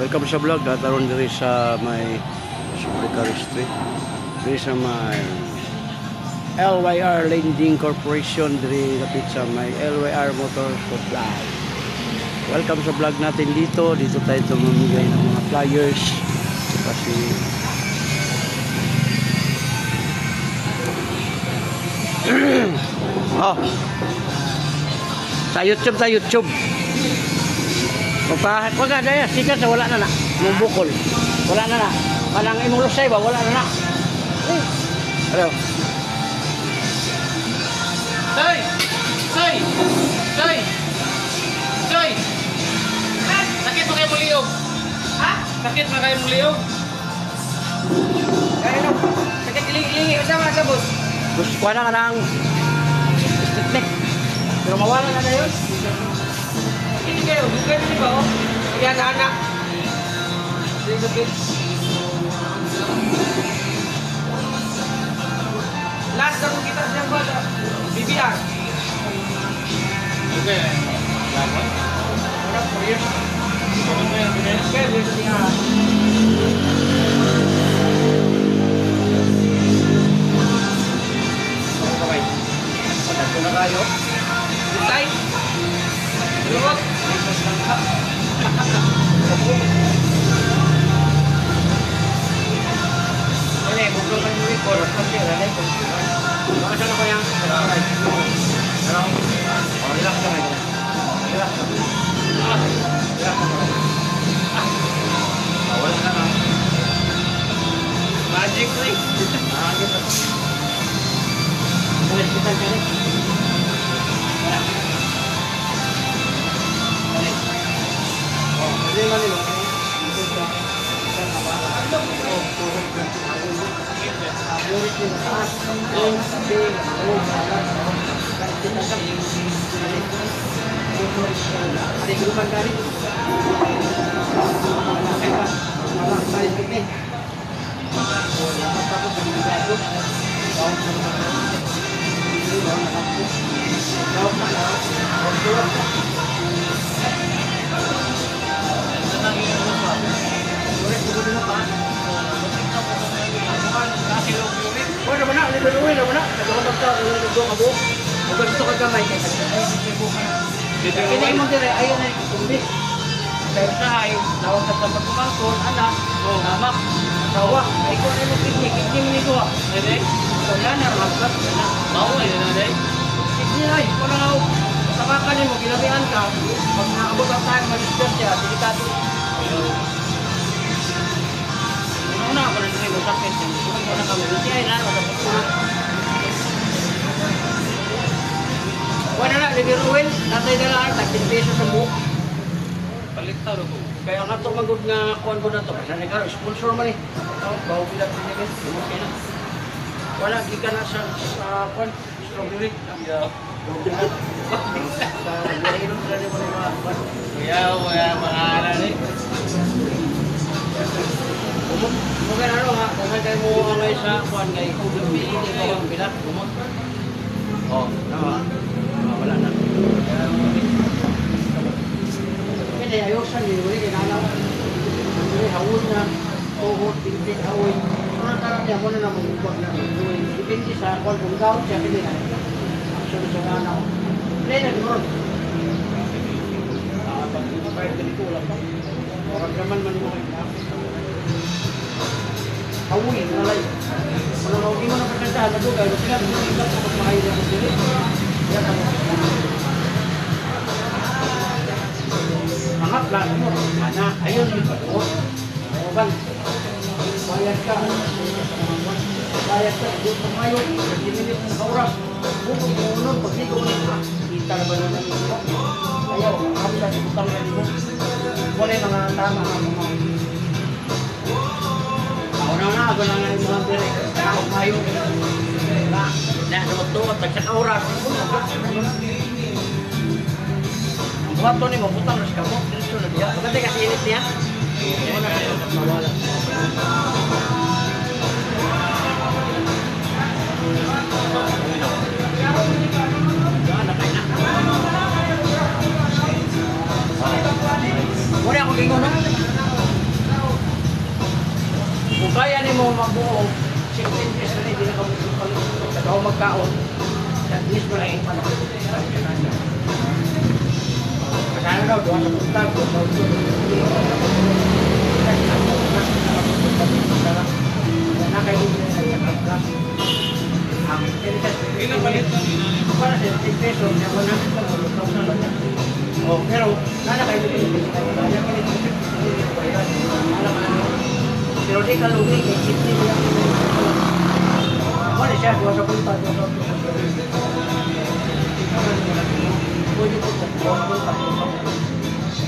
Welcome sa vlog. Nataroon diri sa may Subricary Street. Diri sa may LYR Lending Corporation. Diri lapit sa may LYR Motor Supply. Welcome sa vlog natin dito. Dito tayo mamigay ng mga flyers. Kasi oh, sa YouTube. Pagka daya, sikat na wala na. Mong bukol. Wala na. Manang imong lusay ba? Wala na. Hello. Soy! Sakit mo kayo mong liyog? Ha? Sakit mo kayo mong liyog? Kaya no? Sakit ilingi. Kasama na sa bus? Bus, wala ka ng stick. Pero mawala na yun. Hindi kayo, bukan di ba oh? Kaya anak. Last na kung kita siya ba? BBR. Okay. Dapat. Harap po yun. Kaya dito niya. Okay. Pagkato na tayo. Bitay. Luwag. Ini bukul kan dulu koros pasti ada itu. Mana sana kau yang? Sekarang, oh hilang kan? Hilang. Awal sana. Magic nih. Magic. Boleh kita cari. Ini mana ni? Wala mo na, liburuin na mo na. Nagkakabag ka, nagkakabag ka buo. Huwag gusto ka gamay. Kinain mo dire, ayaw na yung kumbi. Dahil sa ayaw, tawag sa tamad kumangkon, anak, namak, tawa. Ay kung ano mo kidney mo nito ah. Hindi? So yan, narmagat. Bawal yun na day? Kidney ay, kung na takakan mo, ginabihan ka. Pag naabot ang tayo, mag-discuss siya, delikado. Una ako na rin mo sakit. Kung na kami, siya ay na, wala na, libiruin, natay na lang, 13 pesos sa buhok. Paliktaw ko. Kaya nga ito magod nga kuhan ko na ito. Kasi nagkaro, sponsor man eh. Bawa bilang pinigil, lumaki na. Wala, gika na sa kuhan, strawberry. Yeah. Sa nagbirin sila rin mo na yung mga kuhan. Wala, mahala eh. Mungkin ano ha, kung may kayo mo angay sa kuhan kayo, kung lumpiin ko ang bilat, kumot. Oh, tama. Wala na. Kaya ayusan yun, wala kinalaw. Hindi, hawon na, tuhod, pintig, hawon. Mga tarang niya, muna na mag-ubag na. Dipindi sa kuhan, kung gawin siya, hindi na. Action sa ganaw. Hindi na, gano'n. Pag-ibig ganito, wala pa. Orang naman man mo kayo. Hawi, nalay. Kalau mau gimana perkataan itu kalau kita bisa memakai yang sendiri, ya kan. Anggaplah mana ayo di bawah. Bang. Bayar ka itu pemayo ini orang. Bukan pergi ke mana. Kita benar itu. Ayo, kamu dah utang dari mu. Boleh mengatakan apa? Una ako lang ay mga dire. Ako mayo. Na to tagsa oras. Ang buhato ni mo butang sa kamo. Diretso na diya. Kasi kasi init niya. Wala kayo mawala. Wala ako gingon. kaya ni mo mabuo, 16 days na hindi na ka magkaon. At least mo lang pa na. Kasana daw, doon sa puntag, doon sa para sa 10 pesos, yung 100 lang, 1,000 lang. Oh, pero, nana kayo din. Pero di ka lugi, kay 50 lang. Ano siya, doon sa punta, doon sa punta. Pwede po sa punta.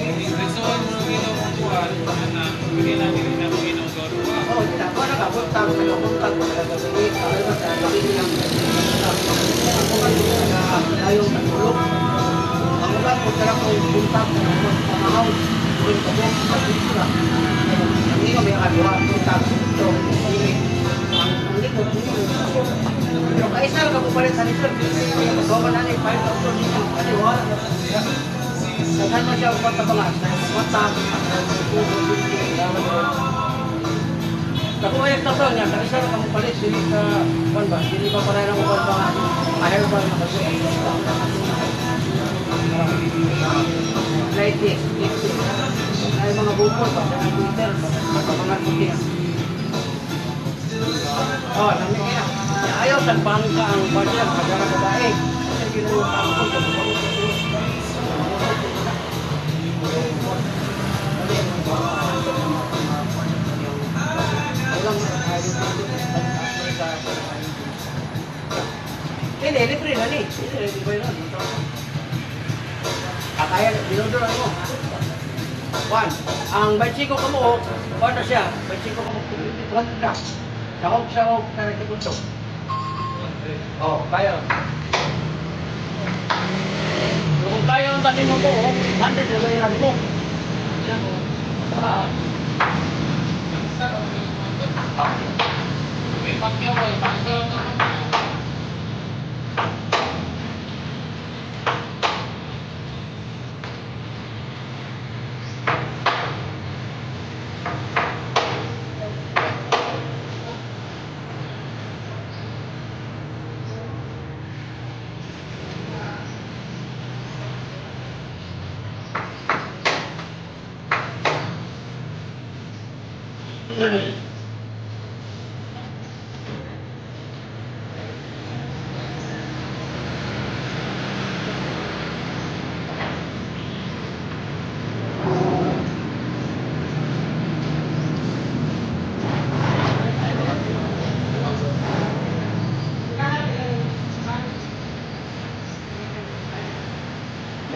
Resolve mo ginawa ang buwan, na pwede natin na ginawa gawa. Oo, kita ko nakapunta, nakapunta ko nagagabi. Ano sa gabi lang. Ako man ayong natulog. Ang ulan ko tara ko punta ko pamahaw. Ulit ko sa pagkita. Hindi kami nakagawa punta ko ito. Hindi ko pero kaisa lang ako palit sa nito. Magawa na ni 5,000 dito. Kasi wala. Saan mo siya patabangan? Mata. Ako ay nagtatraw niya, kaisa lang ako palit. Hindi ka, kwan ba? Hindi ba pareha ng kwan ba? Mahal ba na kasi? Like this. Ay mga bukol pa sa Twitter. Matabangan ko niya. Oh, nami kaya. Ayaw sa bangka ang budget sa mga babae. Kasi ginawa ako sa ini libre na ni. Libre na. Kaya dinodoro mo. Juan, ang bansiko ko mo, ano siya? Bansiko ko mo, tuwan-tuwan na. Nakong siya ko, karagtipunto. Oh, kaya. Kung kaya ang dati mo po, 100 na bayaran mo.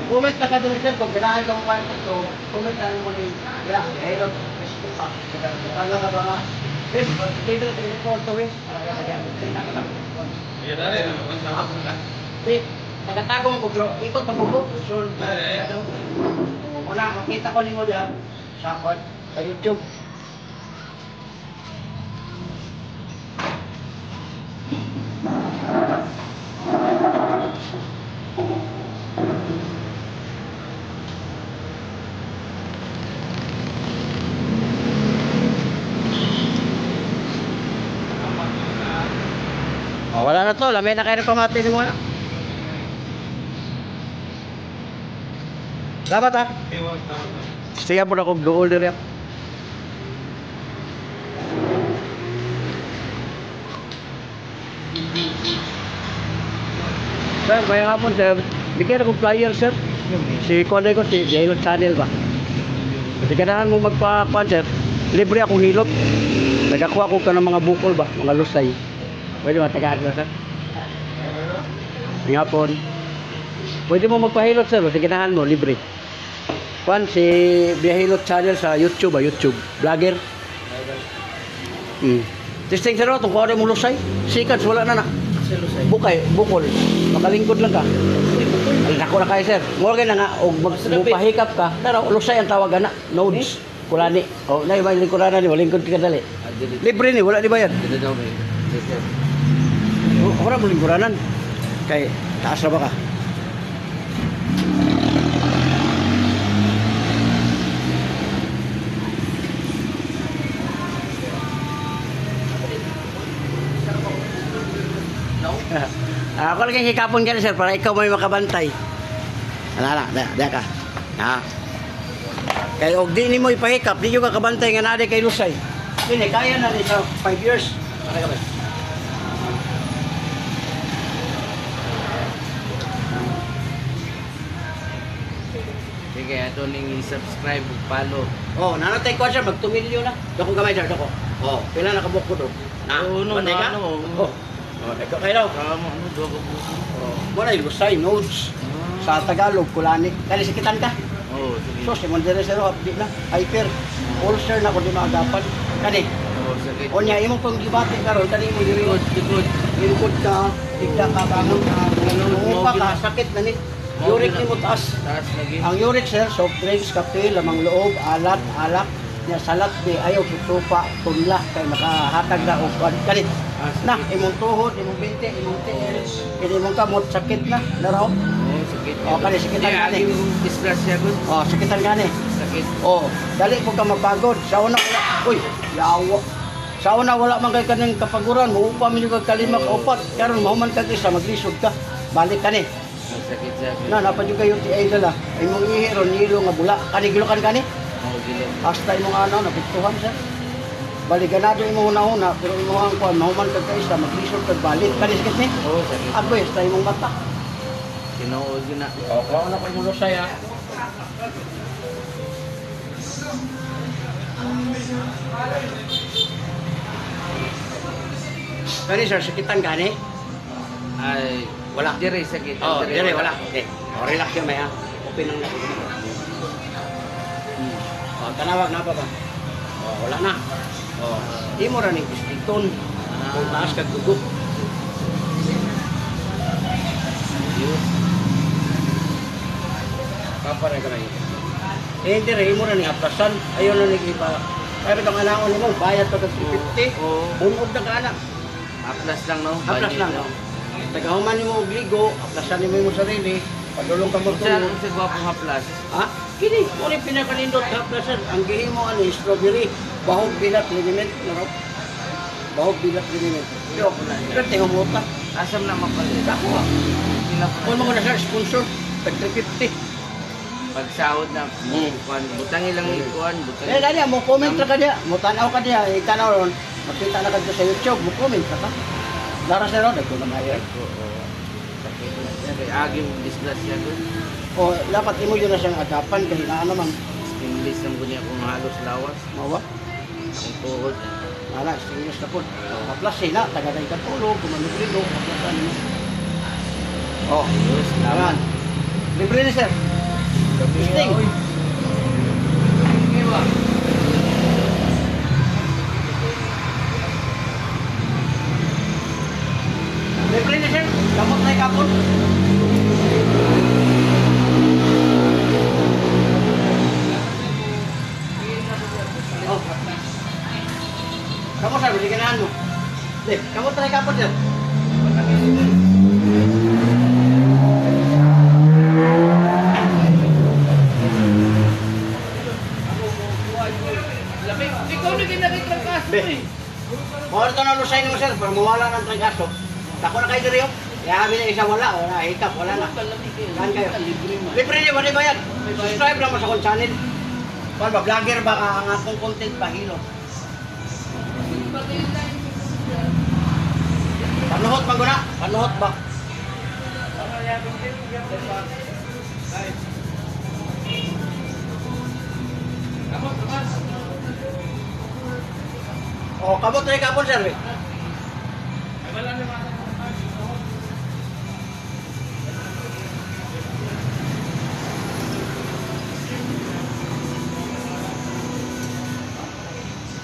Comment na ka doon sir, kung kailangan ka mong ito, comment na mo ni Ila, Aeron, Facebook pa. Kaya ka ba nga? Dito na report to eh. Pagkatago mo ko, ikot pa ko. Una, makita ko ni mo dyan sa YouTube. Oh, wala na to, lamay na kayo ng pamati ni muna. Dapat ha? Sige po na kong dool din yan. Sir, kaya nga po sir, bigyan akong flyer sir. Si Konday ko, si Jailon Channel ba? Kasi kailangan mo magpa-kwan sir, libre akong hilot. Nagakuha ko ka ng mga bukol ba, mga lusay. Pwede matagaan mo sir. Nga po. Pwede mo magpahilot sir, kasi kinahan mo, libre. Kwan, si Biyahilot Channel sa YouTube ba, YouTube. Vlogger. Testing sir, itong kuha mo lusay. Sikat, wala na na. Bukay, bukol. Makalingkod lang ka. Nako na kayo sir. Morgan na nga, o magpahikap ka. Pero lusay ang tawagan na. Nodes. Kulani. O, na yung may lingkod na ni, malingkod ka dali. Libre ni, wala di bayad. Wala mo lingkuranan. Kay, taas na ba ka? Ako lang yung hikapon ka na, sir, para ikaw may makabantay. Ala, da ka. Ha? Kaya og di ni mo ipahikap, di ka kabantay nga nade kay Lusay. Dili kaya na ni sa 5 years. Para ka ba? Sige, ato ning i-subscribe ug follow. Oh, nanatay ko siya mag 2 million na. Dako gamay sir, dako. Oh, pila na kabuk ko do. Oo, no, patay ka? ano. Oh. Oh, ikaw kayo daw. Kamo ano do ko. Oh, wala yung Lusay nodes. Sa Tagalog, kulani. Kali sikitan ka. Oh, sige. So, si Mondere Zero, update na. Hyper. Ulcer na kung di maagapan. Kani. Oh, sige. O niya, imong pang gibati karon kani mo diri. Good. Lingkod ka, tigda ka, bangon ka, umupa ka, sakit na ni. Uric ni mo taas. Taas lagi. Ang uric sir, soft drinks, kape, lamang loob, alat, alak, niya salat di ayaw tutupa, tunla kay makahatag na og kanit. Na imong tuhod, imong binti, imong tiil, kini imong kamot sakit na, laraw. Oh, sakit. Oh, kani sakitan gani. Disgrasya gud. Oh, sakitan gani. Sakit. Oh, dali po ka magpagod. Sa una wala, uy, yawa. Sa una wala man kay kaning kapaguran, muupa man yung kalimak opat. Karon mahuman ka isa maglisod ka. Balik ka ni. Sakit sa akin. Na napad yung kayo ti idol ah. Ay mong ihiron nilo nga bula. Kani gilukan kani. Oh, gilo. Hasta imong ano napiktuhan sa. Balik ganado imong una-una pero imong ang kuan mahuman ka isa maglisod ka balik. Kani sakit ni. Oh, sakit. Agoy sa imong mata. Tinuod yun na. Oh, kuha na ko imong lusay ah. Kani sir, sakitan gani? Ay, Wala. Dire sakit. Oh, dire wala. Okay. Oh, relax yun may ha. Open lang natin. Oh, tanawag na pa ba? Oh, wala na. Oh, di mo ra ning piston. Kung taas kag dugo. Yun. Papare ka na yun. Eh, dire mo ra ning aplasan. Ayon na ning iba. Kaya bitong alangon nimo, bayad pa kag 50. Oo. Bungod na ka anak. Aplas lang, no? Aplas lang. No? Tagahuman nimo og ligo, aplasan nimo imong sarili. Padulong ka mo Saan ang sa gwapong haplas? Ha? Kini, mo rin pinakalindot ka plasan. Ang gihimo ano, strawberry, bahog bilat liniment, no? Bahog bilat liniment. Yo, pero tingnan mo ta. Asam na mapalit. Ako ah. Sila pa Kung mo na sa sponsor, tag 350. Pag sahod na, kuan, butangi lang ni kuan, Eh, butangi. dali, mo comment ra ka diya. Mo tanaw ka diya, tanaw ron. Makita na ka sa YouTube, mo comment ka ta. Laras na ron, nagko na mayer. Sakit na siya. Kaya aging disgrasya ko. O, dapat imo yun na siyang agapan, kahit na ano man. English lang ko niya kung halos lawas. Mawa. Ang tuhod. Wala, stingos na po. Kaplas sila, tagaday ka tulog, kumanugligo, kaplasan mo. Oh, Yes, ayan. Libre na sir. Sting. Libre na sir. Kamot na ikapon. Oh. Kamot sir, bili ka na ano. Kamot na ikapon sir. Ikaw na ginagitras Be. Mawala ito na lusay mo sir, para mawala ng trangkaso. Tako na kayo diri yun. Kaya na isa wala hikap, wala na. Saan kayo? Libre niyo, wala bayad. Subscribe lang mo sa kong channel. Para ba, vlogger ba ang akong content pa, hilo. Panuhot ba guna? Panuhot ba? Oh, kabot na ikapon sir.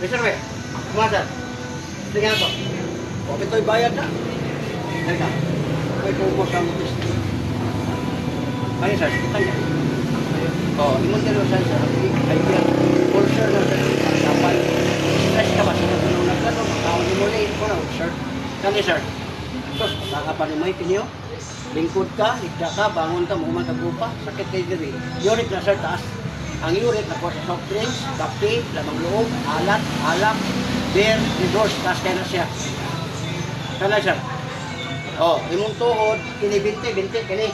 Mister we, kumasan. Tingnan po. O, ito'y bayad na. Teka, may kumos ang mutis. Kaya sir, kita niya. O, imong dalawa sir, idea. Ulcer na sir, dapat. Stress ka ba? Sinatulong na ka, no? Makawin mo na ito na, sir. Kani sir. Sos, baka pa ni mo ipinyo. Lingkod ka, higda ka, bangon ka, muman ka grupa. Sakit kayo diri. Uric na sir, taas. Ang uric na sa soft drinks, kape, lamang loob, alat, alak, beer, divorce, taas kaya na siya. Kana sir. Oh, imong tuhod, kini binti, kini.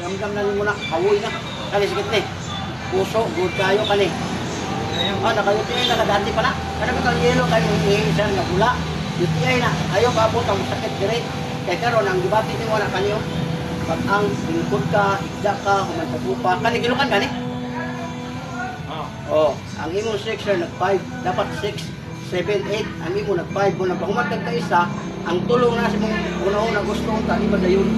Ramdam na nimo na, hawoy na. Kani sikit ni. Puso, good kayo kani. Ah, nakayuti na kadati pa na. Kana bitang yelo kayo iisan nga bula. Yuti ay na. Ayo paabot ang sakit dire. Kay karon ang gibati nimo na kanyo. Pag ang lingkod ka, igda ka, human sa tupa, kani gilukan kani. Oh, ang imong section nag 5, dapat 6, 7, 8, ang imo nag 5, kung nagpahumat ka isa, ang tulong na sa mong una-una gusto kong tali ba dayon.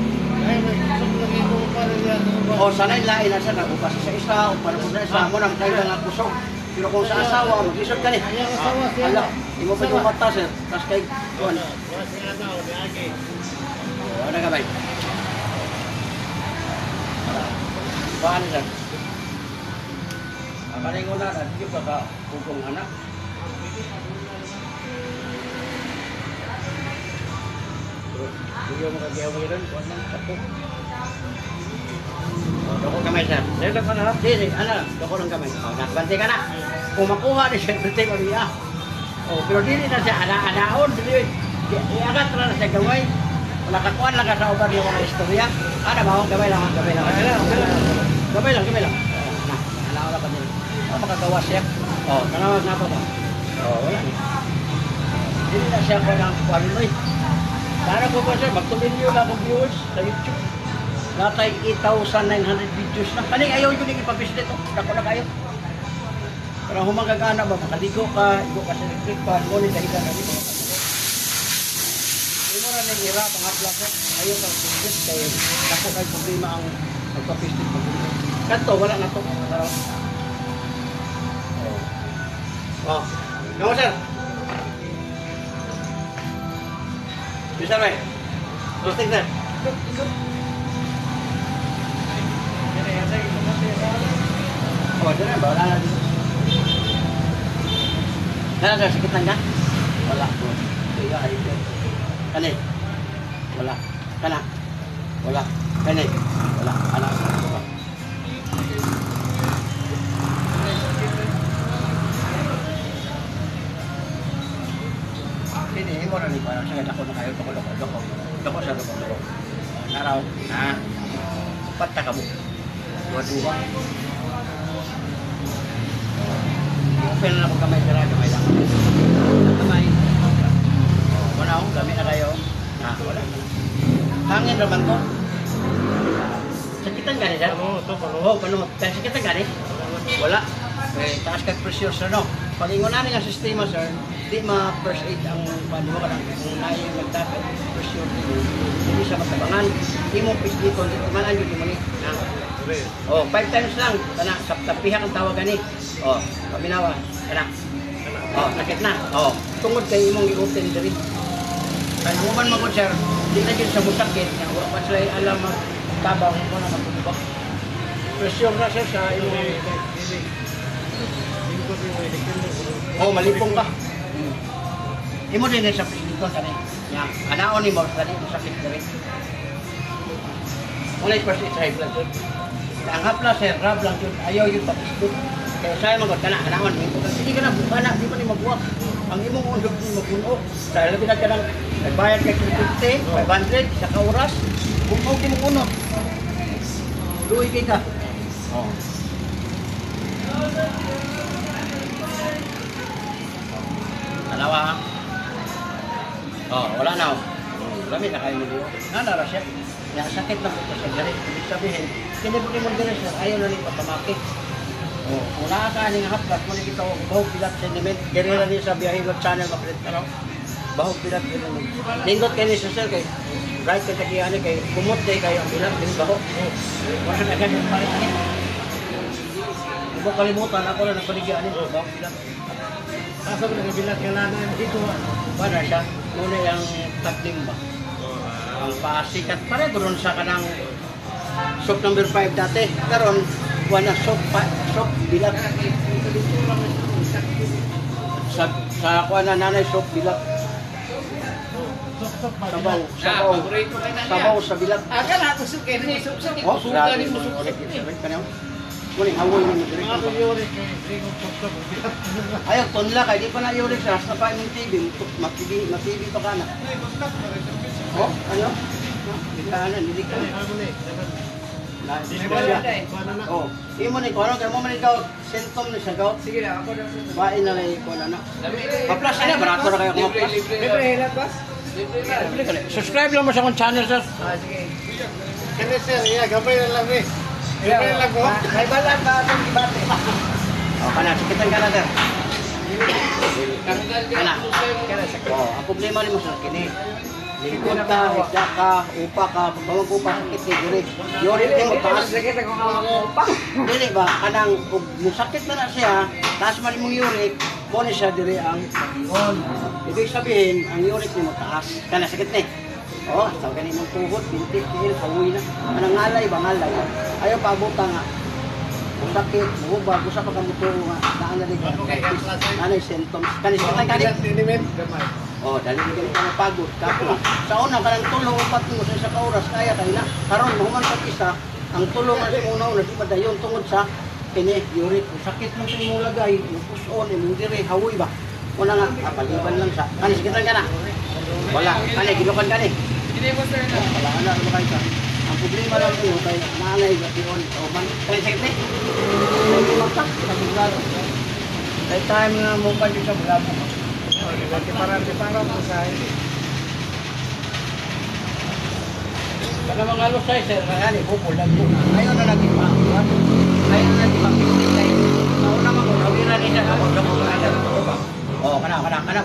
O sanay lain na siya, nagbukas sa isa, o para po sa isa, mo nang tayo nga kusog. Pero kung sa asawa, mag-isod ka ni. Hala, imo pa yung mata sir, tas kay kuwan. Ano ka ba? Paano sir? Kaning una na di pa ka pugong anak. Video mo kagayaw mo ron, kuan man kapo. Doko kamay sir. Dito ka na. Di, ana, doko lang kamay. Nakbante ka na. Kung makuha ni sir, bante ko niya. Oh, pero dili na siya ana-anaon, dili. Iagat na siya gaway. Wala ka kuan lang ka sa uban yung mga istorya. Ana ba gamay lang, gamay lang. Gamay lang. Na, ala pa din. Makagawa siya. Oh, tanawag na ba? Oh, wala. Hindi na siya ko ng kuwaloy. Para po ba sir, magtumilyo na akong viewers sa YouTube. Natay 8,900 videos na. Kaling ayaw yun yung ipapislit. Dako na kayo. Pero humagagana ba, makaligo ka, igo ka sa electric pan, ngunit dahil ka na rin. Hindi mo na nang hirap ang hapla sir. Ayaw ka pislit kaya dako kayo problema ang magpapislit. Kanto, wala na to. Oh, kamu sir? Bisa ba? Posting sir. Oh, dito na ba? Wala na dito. Kaya sir, sakit lang ka? Wala. Iya, iya. Kani? Wala. Kana? Wala. Kani? Wala. Anak. Ini mo na ni parang siya dako na kayo dako sa dako. Naraw na patta ka mo. Dua. Open na ko kamay sira kamay lang. Kamay. Wala akong gamit na kayo. Wala. Hangin naman ko. Sakitan gani sir? Oo, panunod. Sakitan gani? Wala. Taas kag pressure sir no. Palingunan nga sistema sir, di ma-first aid ang panuwa ka lang. Kung na yung magtapit, pressure hindi siya matabangan. Di mo dito, di manan yun mo ni. Oh, 5 times lang. Kana, saptapihan ang tawagan ni. Oh, paminawa. Kana. Oh, sakit na. Oh, tungod kay imong i-open diri. Kaya human magod sir, di na yun sa musakit. Wala pa sila alam magtabaw mo na magtubak. Pressure na sir sa imong oh, malipong ka. Imo din sa dito kani. Ya, anaon ni mo kani sakit diri. Walay first is high blood. Ang hapla sir, rab lang yun. Ayaw yung papisbut. Kaya saya magod kana anaon ni. Hindi ka na bukana, di pa ni mabuwak. Ang imong undog ni mapuno. Dahil labi na ka nang nagbayad kay 250, 500 sa kauras. Bukaw ki mo uno. Luwi kay ka. Oh. Dalawa. Oh, wala na. Lamig na kayo mo dito. Nara siya. Yan, sakit na po sa gari. Ibig sabihin, kinibuli mo dire siya. Ayaw na rin patamaki. Oh, kung nakakaani nga haplas, muna kita ko, bahog pilat sentiment. Gari na rin sa Biyahilot channel, mapilit ka raw. Bahog pilat sentiment. Linggot kayo ni sir kay right ka tagiani kay kumot day kayo ang pilat, din bahog. Wala na ganyan palit ani. Ibo kalimutan, ako na nagpaligyan ni bahog pilat. Asa ko nagabilat ka na dito. Para siya, muna yung tatlim ba? Ang pasikat pare ko ron sa kanang soap number 5 dati. Karon wala soap bilat. Sa kuha na nanay soap bilat. Sabaw sa bilat. Aga na, kusok kayo na kusok. Oh, grabe. Muling hawoy mo diri. Ayaw tonla kay di pa na yurik sa pa yung TV, matibi pa kana. Oh, ano? Dikanan, hindi ka. Oh, imo ni kono kay mo man ikaw symptom ni sa gout. Sige na, ako na. Bain na lay ko na. Aplas na barato ra kayo ko aplas. Libre hilat, boss? Subscribe lang mo sa akong channel, sir. Sige. Kani sir, iya, gabay na lang eh. Gabay na lang ko. May balat ba itong debate? Oh, kana sikitan ka na, sir. Kana. Kaya sakit. Oh, ang problema ni mo sa kini. Likod ka, isda ka, upa ka, pagkawag upa sakit ni diri. Yurik ni mo taas. Sakit ako nga pa. Dili ba kanang ug musakit na siya, taas man imong yurik, mo ni siya diri ang on. Ibig sabihin, ang yurik ni mo taas. Kana sakit ni. Oh, sa ganin mong tuhod, binti, tiil, hawi na. Anang ngalay ba ngalay? Ayaw pa abuta nga. Kung sakit, buhubag, gusto pa kamuto nga. Naan na rin ka. Nanay symptoms. Kanis ka tayo kanin. Oh, dali ni ganito na pagod. Kapwa. Sa una, kanang tulong upat mo sa isa ka oras, kaya kayo na. Karon mahuman pag isa, ang tulong na sa una, di madayon tungod sa kini, yurik. Kung sakit mo sa imong lagay, yung puson, yung diri, hawi ba? Una nga, kapaliban lang sa. Kanis kita ka na. Wala, kani, ginukan ka ni. Hindi mo sir na. Wala na, ano kayo ka. Ang problema lang ito, kay nanay, gatiyon, kauman. Kaya sakit ni. Kaya kumatak, sabigado. Kaya time nga mo pa dito sa bulabo. Di parang po sa hindi. Kada mga lusay, sir, kaya ni bukol lang po. Ayaw na naging makuhan. Ayaw na naging makikitay. Nauna mo, hawiran niya siya.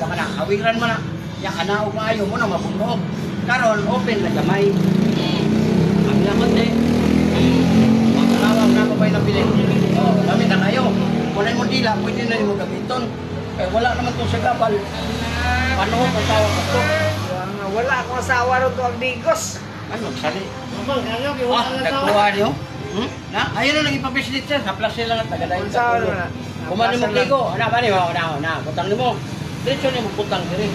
Kana. Hawiran mo na. Yan, kanaog na ayaw mo na mabunog. Karon, open na gamay. Ang lamot eh. Magkakawag na pa ba yung nabili? Oo, gamit na kayo. Kung mo dila, pwede na yung gamiton. Kaya wala naman itong sagabal. Panuhod ang tawag ko. Wala akong asawa rin ito ang digos. Ay, magsali. Nagkuha niyo? Na? Ayun na lang ipapislit siya. Sa plus lang at tagadayin Ang sawa na. Kumani mo ligo. Ano ba niyo? Putang niyo mo. Diretso niyo mo putang diri.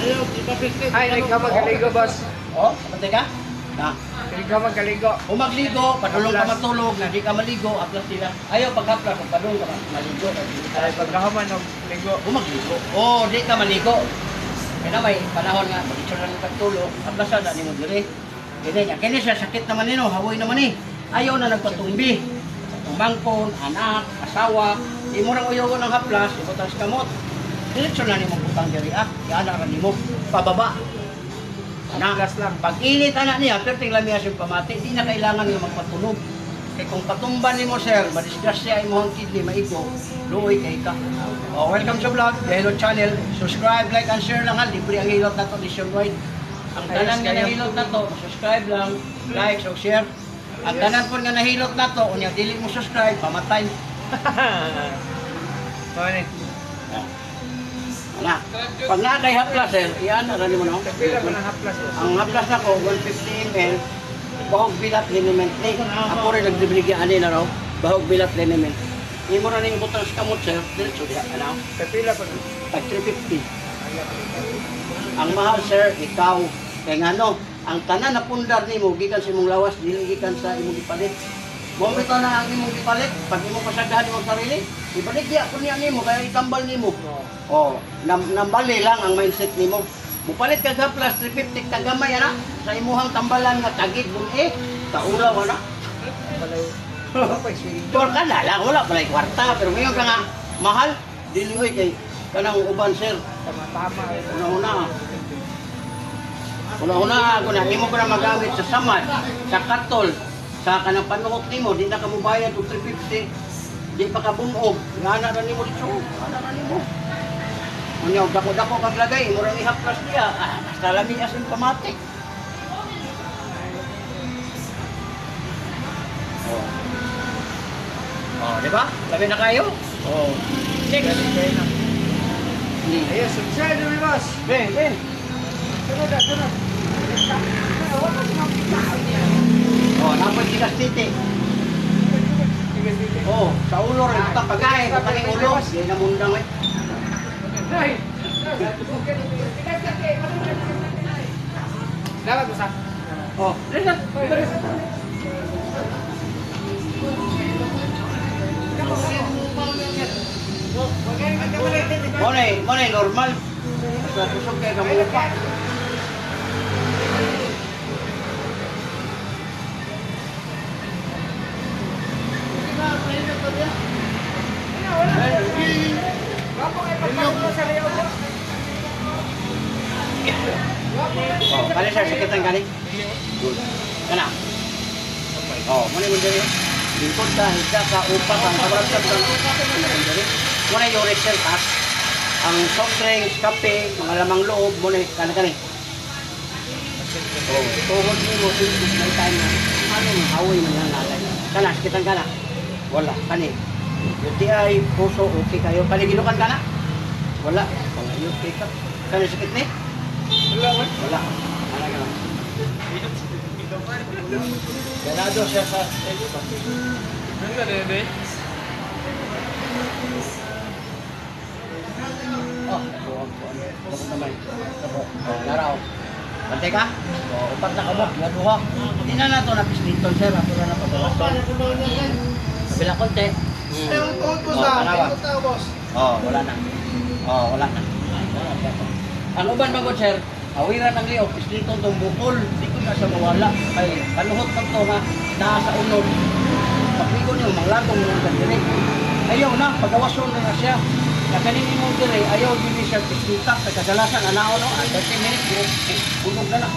Ayaw, ipapislit. Ay, hindi ka magkaligo, boss. Oh, kapatid ka? Na. Hindi ka magkaligo. Kung magligo, padulong ka matulog, na di ka maligo, aplas sila. Ayaw pagkaplas, kung padulong ka maligo. Ay, pagkahaman ng ligo. Kung magligo. Oh, di ka maligo. Kaya na may panahon nga, mag-itsura ng pagtulog, aplasada ni mo diri. Kaya siya, sakit naman nino, hawoy naman eh. Ayaw na nagpatumbi. Tumangkon, anak, asawa, di mo nang uyogon ng haplas, ibutang sa kamot. Diretso na ni mo putang diri ah. Yan na ni mo, pababa. Gas lang. Pag init anak niya, perting lamiyas yung pamati, di na kailangan niya magpatulog. Kaya kung patumban ni mo sir, madisgrasya yung mong kidney, maigo, luoy kay ka. Oh, welcome sa vlog, The Hilot Channel. Subscribe, like, and share lang ha. Libre ang hilot na to, nationwide. Ang tanan nga nahilot na to, subscribe lang, like, so share. Ang tanan po nga nahilot na to, unya dili mo subscribe, pamatay. Pwede. Wala. Pag naday haplas sir, iyan na rin mo no? Pila pa ng haplas. Ang haplas na ko, 150 ml, bahog bilat liniment. Ako rin nagdibligyan na raw, bahog bilat liniment. Hindi mo rin yung butang sa kamot sir, diretso diya, ano? Pila pa ng Pag 350. Ang mahal sir, ikaw. Kaya nga no, ang tanan na pundar ni mo, gikan sa imong lawas, dili gikan sa imong ipalit. Mo bitaw na ang imong ipalit, pag imo pasagdahan imong sarili, ibalik diya kun niya nimo kaya itambal nimo. Oh, nambali lang ang mindset nimo. Mupalit ka sa plus 350 tagamay ana sa imuhang tambalan nga tagig kun kaulaw ana. Tor ka na lang, wala pala kwarta, pero ngayon ka nga mahal, dili oy kay kanang uban sir. tama-tama. Una-una, kung hindi mo pa na magamit sa samad, sa katol, sa kanang panuhot nimo, di na ka mo bayad og 350, di pa ka bumuog, nga na rin mo dito, nga na rin mo. Unyaw, dako-dako kaglagay, murang ihaplas niya, basta lami asin pamatik. Oh, di ba? Labi na kayo? Oh. Next. Ayun, subscribe nyo, boss. Ben. Sunod. Oh, napag tigas titi. Oh, sa ulo rin, butang pagay, butang yung ulo. Hindi na mundang eh. Dapat mo sa? Oh, rin. Monay, normal. Basta tusok kayo kamupa. Oh, kani sir sakit ang kani. Good. Kana. Oh, muna mo diri. Lingkod ka, higda ka, upa ka, kabaragtag ka. Muna yung Rexel taas. Ang soft drinks, kape, mga lamang loob, muna kani. Oh, tuhod mo, may time na. Ano mo, hawi mo lang natin. Kana, sakitan ka na. Wala, kani. UTI, puso, okay kayo. Kani, ginukan ka na? Wala. Pangayon, okay ka. Kani, sakit ni? Wala. Wala. Wala ka lang. Ganado siya sa Ano ka, Dede? oh, tapos naman. Oh, naraw. Bantay ka? Oh, upat na kabok, naduha. Hindi na nato na pisliton sir, ato na napabawas to. Kabila konti. Oh, wala na. Oh, wala na. Ang uban bagod sir, awiran ang liok, pisliton tong bukol. Di ko na siya mawala. Kay kanuhot lang to nga, naa sa unod. Pagligo niyo, mangladong mo ng diri. Ayaw na, pagawason na siya. Na kanini mo diri, ayaw din siya pislita. Sa kadalasan, anao no, 30 minutes, bunog na na.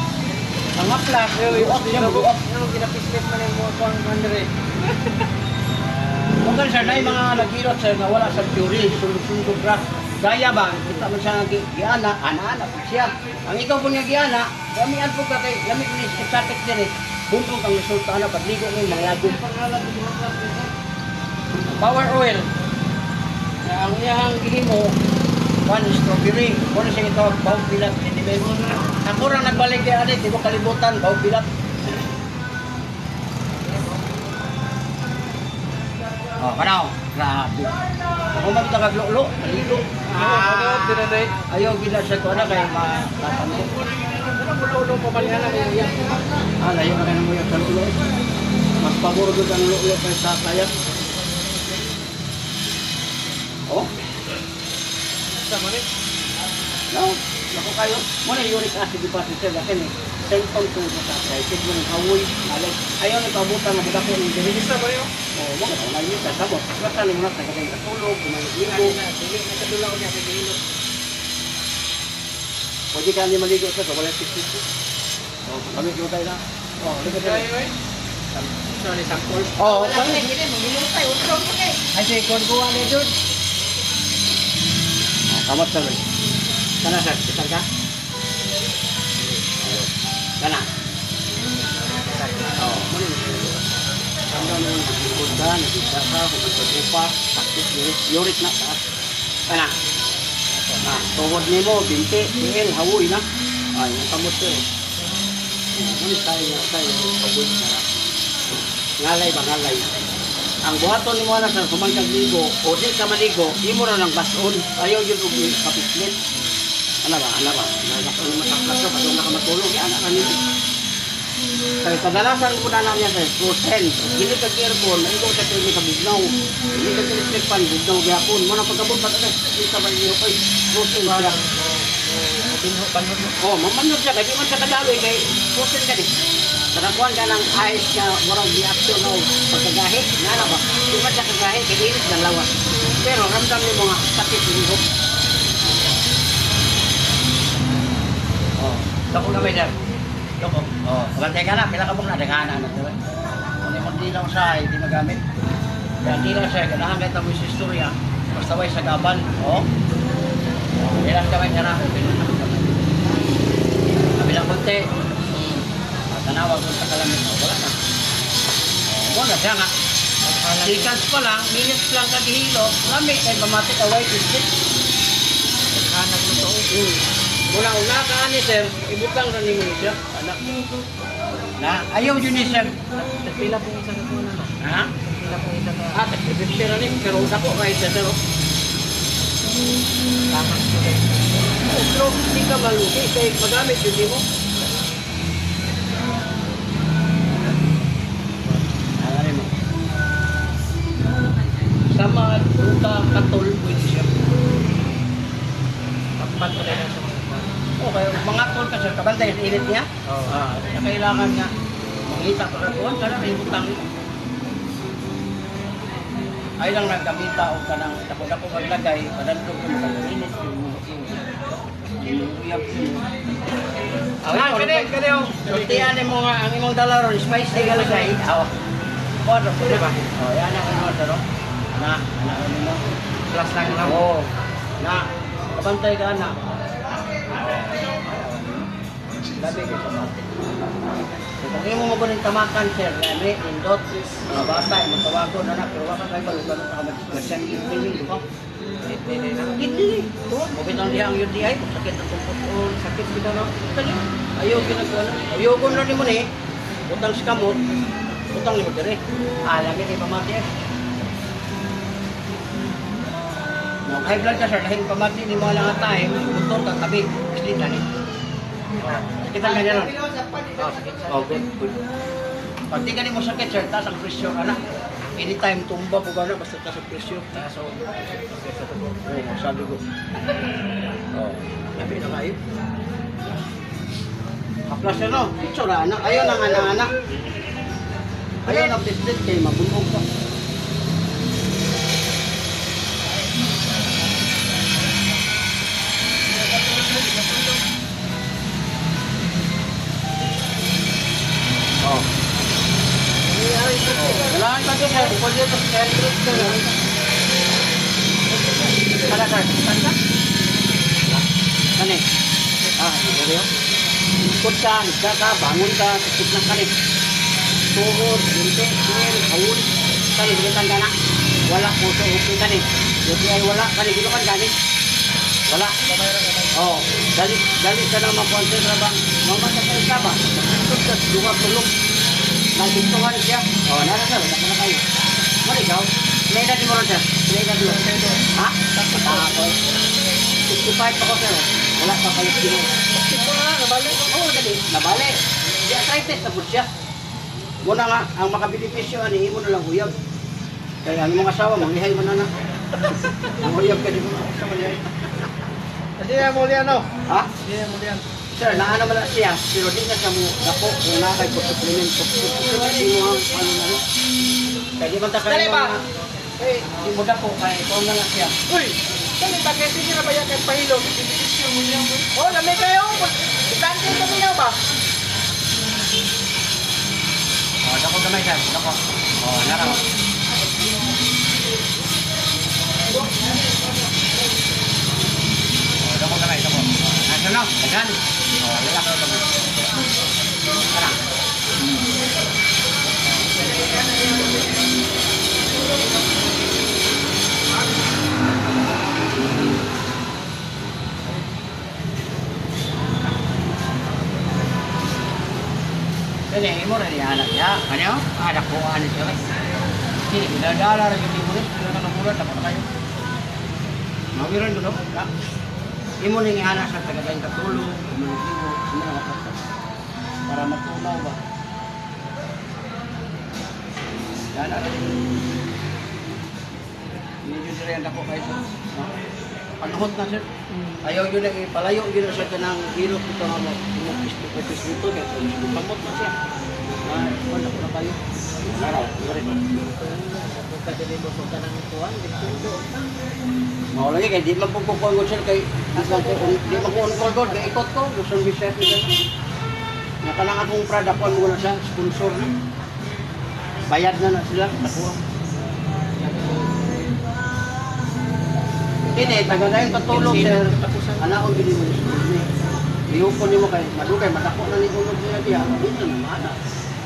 Ang aplas, buwak siya, buwak. Ano ginapislit man yung mga pang diri? Mungkin sir, na yung mga nagilot sir na wala sa theory, sundog-sundog ra. Gaya ba, kita mo siya giana, ana-ana po siya. Ang ikaw po niya giana, gamihan po ka kay, gamit mo niya static din eh. Buntong kang resulta na, pagligo mo yung mga lagong. Power oil. Na ang iyang gihimo, one strawberry. Muna siya ito, bawang pilat. Ako rin nagbalik kaya di mo kalibutan, bawang pilat. Oh, kanaw. Grabe. Ako makita kaglo-lo, maligo. Ayaw gila siya ko na kaya matatamit. Ulo-ulo pa man yan ang iyan. Layo na kayo mo yung sa lulo. Mas pabor doon ang lulo kaysa sa sayap. Oh? Sama rin. No, naku kayo. Muna yung uric acid deposit sir. Kasi ni, cellphone ko sa sakit mo ng kawoy. Ayaw na pabutan na budak ko ng diligis. Sama rin. Oh, mo ka na yun sa sabot. Basta ni mo na kagay katulog, kumaligo. Sige, nakadula ko niya sa gilot. Pwede ka hindi maligo sir, wala pisip. Oh, kami ko tayo na. Oh, ligo tayo. Sorry, sampol. Oh, Kami. kami. Ay, si Konduwa ni Jud. Kamot sir. Kana sir, kisar ka? Kana. Oh, muli mo. Tanda mo yung pagkikod ka, nagkita ka, kung magpatupa, taktis, yurik na taas. Kana. Tuhod ni mo, binti, diin, hawoy na. Ay, yung kamot sir. Muli tayo, pagod na. Ngalay ba, ngalay. Ang buhaton ni mo na sa sumangkag ligo, o di ka maligo, imo na ng bason. Ayaw yun kung kapislit. Ano ba? Nalak ko naman sa plato, pag yung nakamatulog, yan, nakanin. Kaya kadalasan ko na namin sa frozen. Hindi ka aircon, ay ko sa kanya sa bugnaw. Hindi ka electric fan, bugnaw gyapon. Muna pagkabot pa tayo, hindi ka maligo ko, frozen siya. Oh, mamanod siya, kaya di man siya kadaloy, kaya frozen ka din. Nakakuhan ka ng ice na marang reaction o pagkagahit. Nana ba? Di ba siya kagahit? Kaya init ng lawas. Pero ramdam yung mga sakit ng ihok. Oh, loko na may sir. Loko. Oh, pagantay ka na. Pila ka bong nadagana na. Kung yung dilaw siya, hindi magamit. Kaya dilaw siya, kailangan kahit mo yung istorya. Basta way sa gaban. Oh. Kailangan kamay ka na. Kabilang konti. Tanawag ko sa kalamit mo, wala na. Wala siya nga. Seconds pa lang, minutes lang kagihilo, lamig kay pamatik away biscuit. Anak mo to. Una ka ani sir, ibutang na nimo siya. Anak. Na, ayaw yun ni sir. Pila pong isa na po na no? Ha? Pila pong isa na. Ah, tagpipira ni, pero una ko kay sir. Tama ko kayo. Pero hindi ka maluki, kay magamit yun di mo. Sama luka katol pwede siya. Tapat ko na sa mga. Okay, mga tol ka sir, kabantay ang init niya. Oo. Na kailangan nga mangita pa kakuhan ka na may butang. Ay lang nagkamita o ka ng tapos ako maglagay, padalog ko malinit yung Uyab. Ah, kani oh. Sultian mo nga ang imong dala ron spicy ka lang kay. Aw. Kodo, di ba? Oh, yan ang order ro. Na, mo. Plus lang lang. Oo. Na, kabantay ka na. Labi ko sa mga. Kung imo mo kunin tamakan, sir, kami, indot, mga bata, yung tawago na na, pero waka kayo balugan ng kamadispersan, kidney, di ba? Kidney. Mabit ang diya ang UTI, kung sakit ang tumpot o sakit kita na. Ayaw ginagawa na. Ayaw ko na ni mo ni, utang sa kamot, utang ni mo dire. Alam ni pamati eh. High blood ka sir, dahil pamati ni mo lang time, utong tatabi, islit na ni. Kita ka niya nun. Oh, good, good. Pag di ka ni mo sakit sir, taas ang presyo ka na. Anytime tumba po ka na, basta taas ang presyo. Taas ang presyo. Oo, sabi ko. Oo, sabi na kayo. Kaplas na no, itsura anak. Ayaw ng anak-anak. Ayaw ng bislit kayo, mabunog ka. Oh. Kailangan pa ito sir, kung dito sa Hendrix ka na. Kada sir, saan ka? Kani? Hindi yun. Ikot ka, higda ka, bangon ka, sakit ng kanip. Tuhod, bunti, tingin, kawun. Kani, bilitan ka na. Wala, puso, okay kani. Yung ay wala, kani, gino kan kani. Wala. Oh, dali ka na mapuansin na bang mamasakay ka ba? Ikot ka, duwag tulong. Nagdiktuhan siya. Oh, nara sir, naka na kayo. Ano ikaw? May edad mo rin sir? May edad mo? Ha? Ako. 65 ako sir. Wala pa kayo sino. 65 na, nabalik. Oo, dali. Nabalik. Di arthritis na po siya. Muna nga, ang makabenepisyo, anihin mo na lang huyab. Kaya ang mga asawa, manglihay mo na na. Ang huyab ka, di mo na sa manglihay. Hindi na mo liyan no. Ha? Hindi na mo liyan. Sir, naana mo na siya, pero di na siya mo dako kung nakay po supplement. Hindi mo ang ano na no. Kaya di man ta kayo Dali ba? di mo dako kaya ikaw na nga siya. Uy! Kani ba kasi hindi na ba yan kay pahilo? Bibisyo mo niya mo. Oh, lamig kayo. Itante ka niya ba? Oh, dako gamay sir, dako. Oh, nara. Oh, dako gamay, dako. Nasa no, dagan. Oh, lalak ko gamay. Tara. Kaya mo na niya anak niya. Ano? Anak ko, ano siya. Sige, pinadala rin yung limulit. Pero nakamulat, dapat na kayo. Mawiran doon, no? Imo na niya anak sa tagatayang katulong. Imo na makakas. Para matunaw ba? Yan na rin. Hindi yun rin ako kayo. Panuhot na sir. Ayaw yun lang, palayo yun sa kanang hilot ito nga mo. Ipis dito, kaya pamot na siya. Wala ko na kayo. Araw, rin. Pagkadali mo sa kanang tuwan, Mao lagi kay di man pagkukuha ko sir kay di man ko on-call kay ikot ko, Luzon, Visayas nila. Nga kanang akong product ko muna sa sponsor na. Bayad na sila, nakuha. Kini taga na yung katulog sir. Ana ko gini mo ni. Iupon nimo kay madugay madako na ni ulog niya diha. Dito na mana.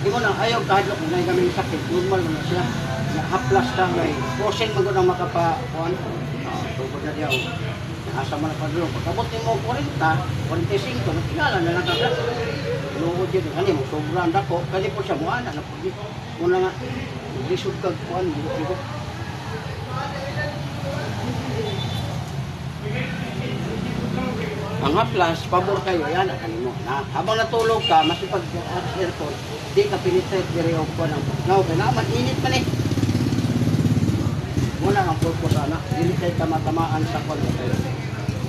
Di mo lang ayaw kahit kung may kami sakit, normal mo na siya. Haplas ta may prosen man gud ang makapakuan. Tubod na diha. Asa man pa dulu pagkabot nimo 40, 45 tingala na lang kada. Luod jud ani mo sobrang dako kani po siya mo ana na pud. Mo nga lisod kag kuan dito. Ang haplas, pabor kayo, yan ang kanino. Na, habang natulog ka, masipag aircon, di ka pinitrate diri og kuan ang pagnaw. Kaya naman, init man eh. Muna ang purpose ana, dili kay tamatamaan sa kuan mo kayo.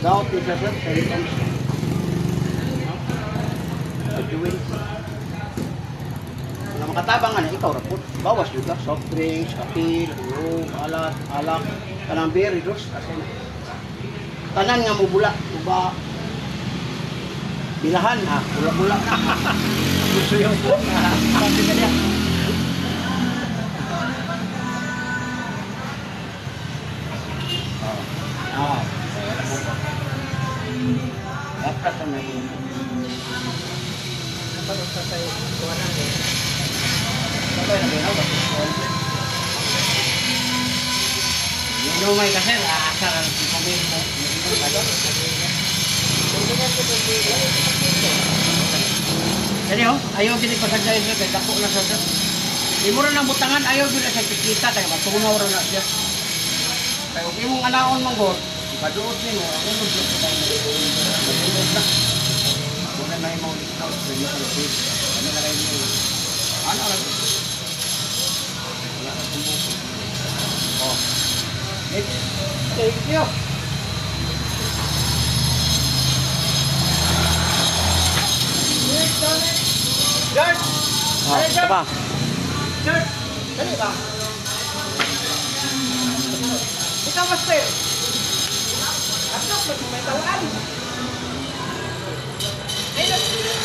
Gout is a sir, symptoms. Pagduwin. Kung makatabang nga na, ikaw rapot. Bawas juga, soft drinks, kape, lulong, alat, alak, kanang beer, reduce, kasi na. Tanan nga mo bula, uba, Bilahan, pula-pula na. Gusto yung sabi ka niya. Dapat ang naging. Yung may kasi, aasar ang pumili mo. Jadi ayaw gini pasagay sa kay dako na sa. Di mo rin ang butangan ayaw gini sa kikita kay matunaw ra na siya. Kay okay mong anaon man god, ipaduot nimo ang unod sa tayo. Unod na. Wala na imong discount sa iyo sa page. Ano na kayo mo? Ano ra? Wala ka tumbuko. Oh. Next. Thank you. George! Ito ba? George! Dali ba? Ikaw, master! Atok, may tawaan! Ayun!